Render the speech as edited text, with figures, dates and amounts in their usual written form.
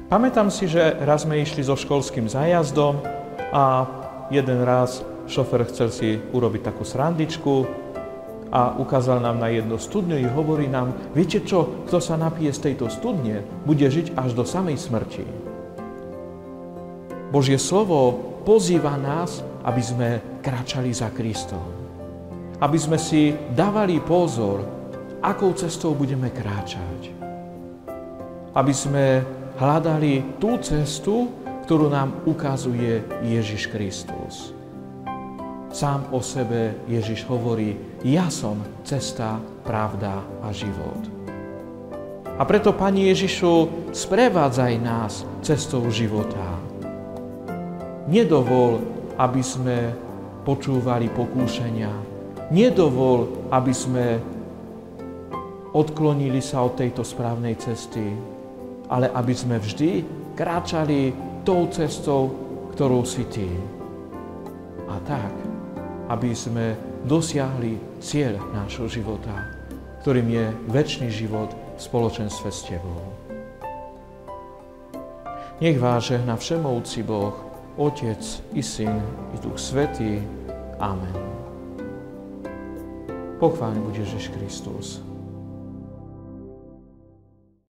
Pamätám si, že raz sme išli so školským zájazdom a jeden raz šofer chcel si urobiť takú srandičku a ukázal nám na jednu studňu i hovorí nám: viete čo, kto sa napije z tejto studne, bude žiť až do samej smrti. Božie slovo pozýva nás, aby sme kráčali za Kristom. Aby sme si dávali pozor, akou cestou budeme kráčať. Aby sme hľadali tú cestu, ktorú nám ukazuje Ježiš Kristus. Sám o sebe Ježiš hovorí: ja som cesta, pravda a život. A preto, Pane Ježišu, sprevádzaj nás cestou života. Nedovol, aby sme počúvali pokúšania. Nedovol, aby sme odklonili sa od tejto správnej cesty, ale aby sme vždy kráčali tou cestou, ktorou si Ty. A tak, aby sme dosiahli cieľ nášho života, ktorým je večný život v spoločenstve s Tebou. Nech vás žehná všemovúci Boh, Otec i Syn i Duch Svätý. Amen. Pochváľ buď Ježiš Kristus.